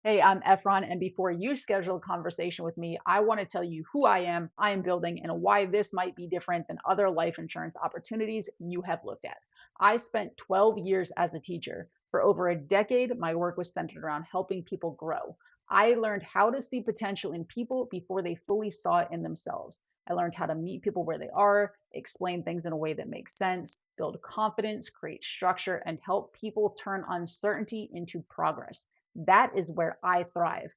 Hey, I'm Efron, and before you schedule a conversation with me, I want to tell you who I am building, and why this might be different than other life insurance opportunities you have looked at. I spent 12 years as a teacher. For over a decade, my work was centered around helping people grow. I learned how to see potential in people before they fully saw it in themselves. I learned how to meet people where they are, explain things in a way that makes sense, build confidence, create structure, and help people turn uncertainty into progress. That is where I thrive.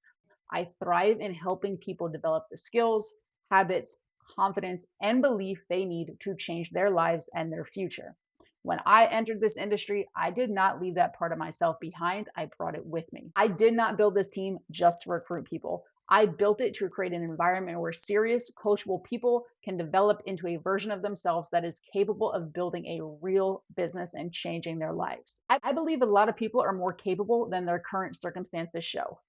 I thrive in helping people develop the skills, habits, confidence, and belief they need to change their lives and their future. When I entered this industry, I did not leave that part of myself behind. I brought it with me. I did not build this team just to recruit people. I built it to create an environment where serious, coachable people can develop into a version of themselves that is capable of building a real business and changing their lives. I believe a lot of people are more capable than their current circumstances show.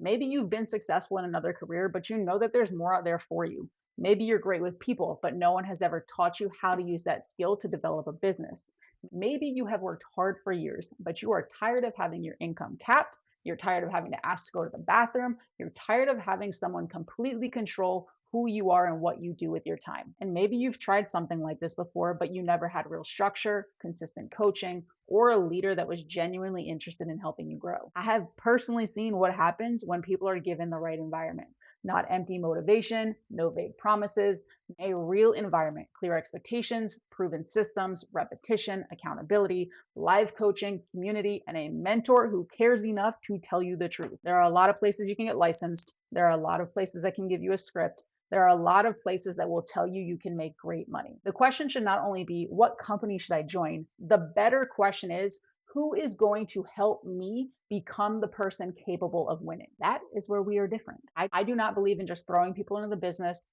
Maybe you've been successful in another career, but you know that there's more out there for you. Maybe you're great with people, but no one has ever taught you how to use that skill to develop a business. Maybe you have worked hard for years, but you are tired of having your income capped. You're tired of having to ask to go to the bathroom. You're tired of having someone completely control who you are and what you do with your time. And maybe you've tried something like this before, but you never had real structure, consistent coaching, or a leader that was genuinely interested in helping you grow. I have personally seen what happens when people are given the right environment. Not empty motivation, no vague promises, a real environment, clear expectations, proven systems, repetition, accountability, live coaching, community, and a mentor who cares enough to tell you the truth. There are a lot of places you can get licensed. There are a lot of places that can give you a script. There are a lot of places that will tell you you can make great money. The question should not only be, what company should I join? The better question is, who is going to help me become the person capable of winning? That is where we are different. I do not believe in just throwing people into the business,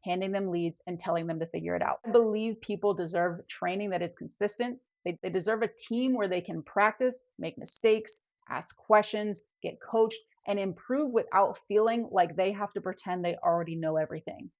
handing them leads, and telling them to figure it out. I believe people deserve training that is consistent. They deserve a team where they can practice, make mistakes, ask questions, get coached, and improve without feeling like they have to pretend they already know everything.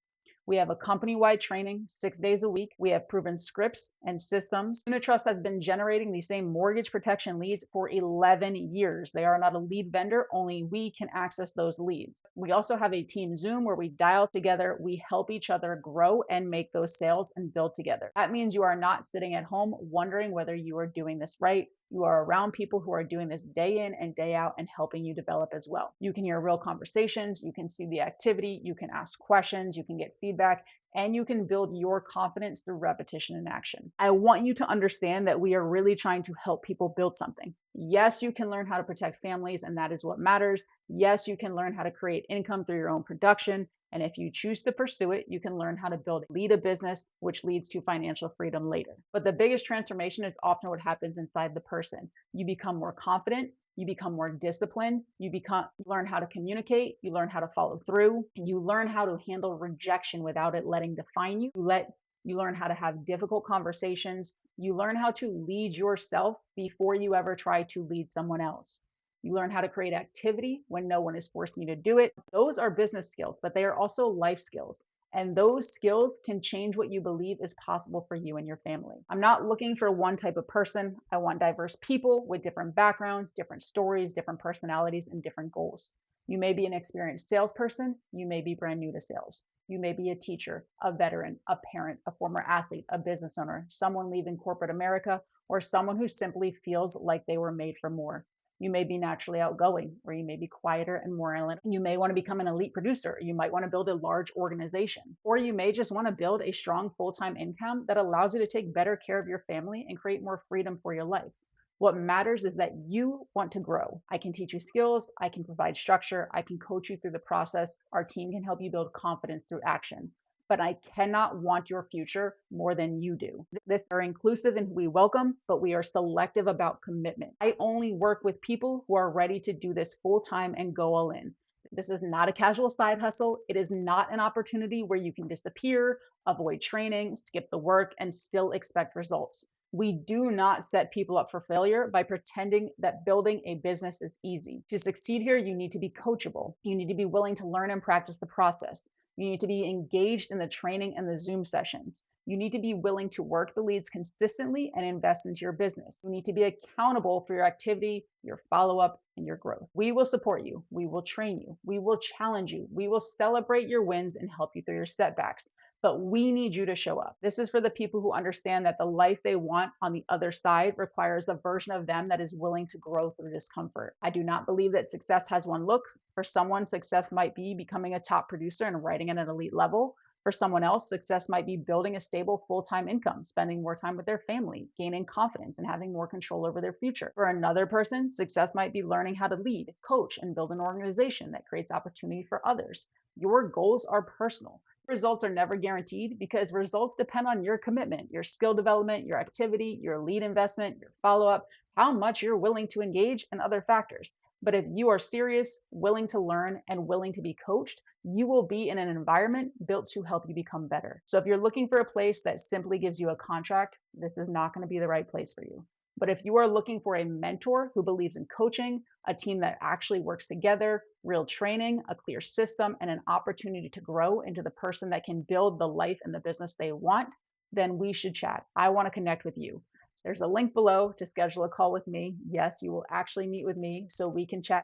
We have a company-wide training 6 days a week. We have proven scripts and systems. Unitrust has been generating the same mortgage protection leads for 11 years. They are not a lead vendor, only we can access those leads. We also have a team Zoom where we dial together, we help each other grow and make those sales and build together. That means you are not sitting at home wondering whether you are doing this right. You are around people who are doing this day in and day out and helping you develop as well. You can hear real conversations, you can see the activity, you can ask questions, you can get feedback, and you can build your confidence through repetition and action. I want you to understand that we are really trying to help people build something. Yes, you can learn how to protect families, and that is what matters. Yes, you can learn how to create income through your own production. And if you choose to pursue it, you can learn how to lead a business, which leads to financial freedom later. But the biggest transformation is often what happens inside the person. You become more confident, you become more disciplined, you learn how to communicate, you learn how to follow through, and you learn how to handle rejection without it letting define you. You learn how to have difficult conversations. You learn how to lead yourself before you ever try to lead someone else. You learn how to create activity when no one is forcing you to do it. Those are business skills, but they are also life skills. And those skills can change what you believe is possible for you and your family. I'm not looking for one type of person. I want diverse people with different backgrounds, different stories, different personalities, and different goals. You may be an experienced salesperson. You may be brand new to sales. You may be a teacher, a veteran, a parent, a former athlete, a business owner, someone leaving corporate America, or someone who simply feels like they were made for more. You may be naturally outgoing, or you may be quieter and more inland. You may want to become an elite producer. You might want to build a large organization, or you may just want to build a strong full-time income that allows you to take better care of your family and create more freedom for your life. What matters is that you want to grow. I can teach you skills. I can provide structure. I can coach you through the process. Our team can help you build confidence through action. But I cannot want your future more than you do. This are inclusive in who we welcome, but we are selective about commitment. I only work with people who are ready to do this full time and go all in. This is not a casual side hustle. It is not an opportunity where you can disappear, avoid training, skip the work, and still expect results. We do not set people up for failure by pretending that building a business is easy. To succeed here, you need to be coachable. You need to be willing to learn and practice the process. You need to be engaged in the training and the Zoom sessions. You need to be willing to work the leads consistently and invest into your business. You need to be accountable for your activity, your follow up, and your growth. We will support you. We will train you. We will challenge you. We will celebrate your wins and help you through your setbacks. But we need you to show up. This is for the people who understand that the life they want on the other side requires a version of them that is willing to grow through discomfort. I do not believe that success has one look. For someone, success might be becoming a top producer and writing at an elite level. For someone else, success might be building a stable full time income, spending more time with their family, gaining confidence, and having more control over their future. For another person, success might be learning how to lead, coach, and build an organization that creates opportunity for others. Your goals are personal. Results are never guaranteed because results depend on your commitment, your skill development, your activity, your lead investment, your follow up, how much you're willing to engage, and other factors. But if you are serious, willing to learn, and willing to be coached, you will be in an environment built to help you become better. So if you're looking for a place that simply gives you a contract, this is not going to be the right place for you. But if you are looking for a mentor who believes in coaching, a team that actually works together, real training, a clear system, and an opportunity to grow into the person that can build the life and the business they want, then we should chat. I want to connect with you. There's a link below to schedule a call with me. Yes, you will actually meet with me so we can chat